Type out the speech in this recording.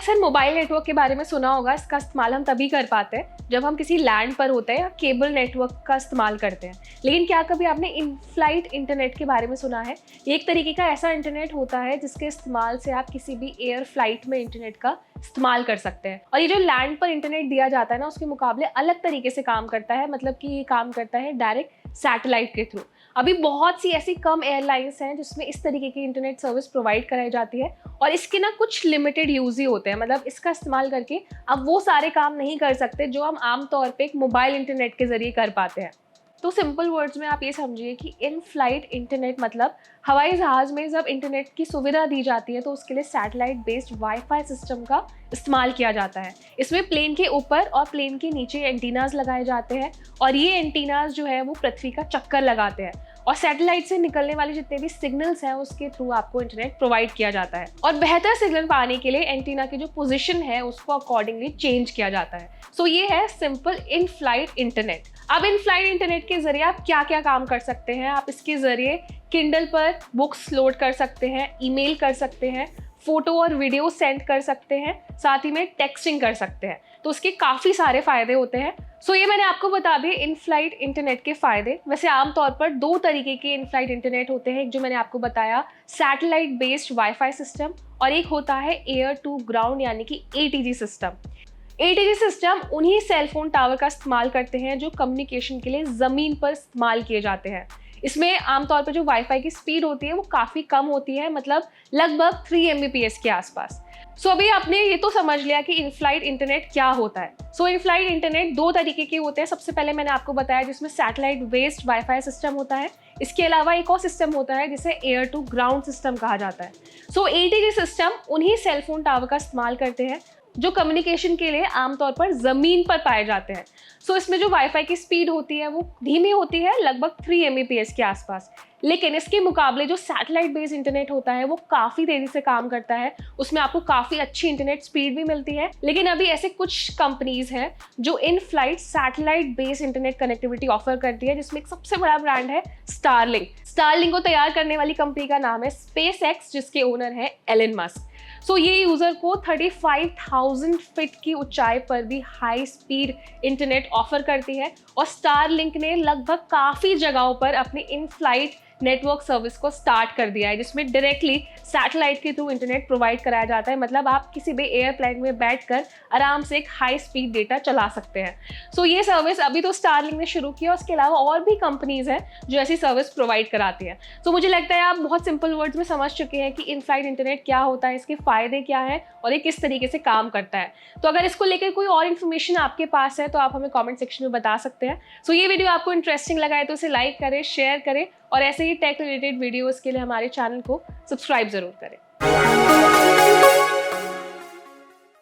अक्सर mobile network के बारे में सुना होगा। इसका इस्तेमाल हम तभी कर पाते हैं जब हम किसी लैंड पर होते हैं या केबल नेटवर्क का इस्तेमाल करते हैं। लेकिन क्या कभी आपने इन फ्लाइट इंटरनेट के बारे में सुना है? ये एक तरीके का ऐसा इंटरनेट होता है जिसके इस्तेमाल से आप किसी भी एयर फ्लाइट में इंटरनेट का इस्तेमाल कर सकते हैं। और ये जो लैंड पर इंटरनेट दिया जाता है ना, उसके मुकाबले अलग तरीके से काम करता है। मतलब कि ये काम करता है डायरेक्ट सैटेलाइट के थ्रू। अभी बहुत सी ऐसी कम एयरलाइंस हैं जिसमें इस तरीके की इंटरनेट सर्विस प्रोवाइड कराई जाती है और इसके ना कुछ लिमिटेड यूज ही होते हैं। मतलब इसका इस्तेमाल करके आप वो सारे काम नहीं कर सकते जो हम आमतौर पे एक मोबाइल इंटरनेट के जरिए कर पाते हैं। तो सिंपल वर्ड्स में आप ये समझिए कि इन फ्लाइट इंटरनेट मतलब हवाई जहाज में जब इंटरनेट की सुविधा दी जाती है तो उसके लिए सैटेलाइट बेस्ड वाईफाई सिस्टम का इस्तेमाल किया जाता है। इसमें प्लेन के ऊपर और प्लेन के नीचे एंटीनाज लगाए जाते हैं और ये एंटीनाज जो है वो पृथ्वी का चक्कर लगाते हैं और सैटेलाइट से निकलने वाले जितने भी सिग्नल्स हैं उसके थ्रू आपको इंटरनेट प्रोवाइड किया जाता है। और बेहतर सिग्नल पाने के लिए एंटीना की जो पोजीशन है उसको अकॉर्डिंगली चेंज किया जाता है। सो ये है सिंपल इन फ्लाइट इंटरनेट। अब इन फ्लाइट इंटरनेट के जरिए आप क्या क्या काम कर सकते हैं? आप इसके जरिए किंडल पर बुक्स लोड कर सकते हैं, ईमेल कर सकते हैं, फोटो और वीडियो सेंड कर सकते हैं, साथ ही में टेक्सटिंग कर सकते हैं। तो उसके काफ़ी सारे फ़ायदे होते हैं। सो ये मैंने आपको बता दिए इन फ्लाइट इंटरनेट के फ़ायदे। वैसे आमतौर पर दो तरीके के इन फ्लाइट इंटरनेट होते हैं। एक जो मैंने आपको बताया सैटेलाइट बेस्ड वाईफाई सिस्टम और एक होता है एयर टू ग्राउंड यानी कि ATG सिस्टम। ATG सिस्टम उन्हीं सेलफोन टावर का इस्तेमाल करते हैं जो कम्युनिकेशन के लिए ज़मीन पर इस्तेमाल किए जाते हैं। इसमें आमतौर पर जो वाईफाई की स्पीड होती है वो काफ़ी कम होती है, मतलब लगभग 3 Mbps के आसपास। सो अभी आपने ये तो समझ लिया कि इन फ्लाइट इंटरनेट क्या होता है। सो इन फ्लाइट इंटरनेट दो तरीके के होते हैं। सबसे पहले मैंने आपको बताया जिसमें सैटेलाइट बेस्ड वाईफाई सिस्टम होता है। इसके अलावा एक और सिस्टम होता है जिसे एयर टू ग्राउंड सिस्टम कहा जाता है। सो ATG सिस्टम उन्हीं सेलफोन टावर का इस्तेमाल करते हैं जो कम्युनिकेशन के लिए आमतौर पर ज़मीन पर पाए जाते हैं। सो इसमें जो वाईफाई की स्पीड होती है वो धीमी होती है, लगभग 3 Mbps के आसपास। लेकिन इसके मुकाबले जो सैटेलाइट बेस्ड इंटरनेट होता है वो काफ़ी तेज़ी से काम करता है। उसमें आपको काफ़ी अच्छी इंटरनेट स्पीड भी मिलती है। लेकिन अभी ऐसे कुछ कंपनीज़ हैं जो in flight satellite based internet connectivity offer करती है, जिसमें एक सबसे बड़ा ब्रांड है स्टारलिंक। स्टारलिंक को तैयार करने वाली कंपनी का नाम है SpaceX, जिसके ओनर है एलन मस्क। सो ये यूज़र को 35,000 फीट की ऊंचाई पर भी हाई स्पीड इंटरनेट ऑफर करती है और स्टारलिंक ने लगभग काफ़ी जगहों पर अपनी इन फ्लाइट नेटवर्क सर्विस को स्टार्ट कर दिया है, जिसमें डायरेक्टली सैटेलाइट के थ्रू इंटरनेट प्रोवाइड कराया जाता है। मतलब आप किसी भी एयरप्लेन में बैठकर आराम से एक हाई स्पीड डेटा चला सकते हैं। सो ये सर्विस अभी तो स्टारलिंक ने शुरू की है, उसके अलावा और भी कंपनीज हैं जो ऐसी सर्विस प्रोवाइड कराती हैं। सो मुझे लगता है आप बहुत सिंपल वर्ड्स में समझ चुके हैं कि इन फ्लाइट इंटरनेट क्या होता है, इसके फ़ायदे क्या हैं और ये किस तरीके से काम करता है। तो अगर इसको लेकर कोई और इन्फॉर्मेशन आपके पास है तो आप हमें कॉमेंट सेक्शन में बता सकते हैं। सो ये वीडियो आपको इंटरेस्टिंग लगा है तो इसे लाइक करें, शेयर करें और ऐसे ही टेक रिलेटेड वीडियोस के लिए हमारे चैनल को सब्सक्राइब जरूर करें।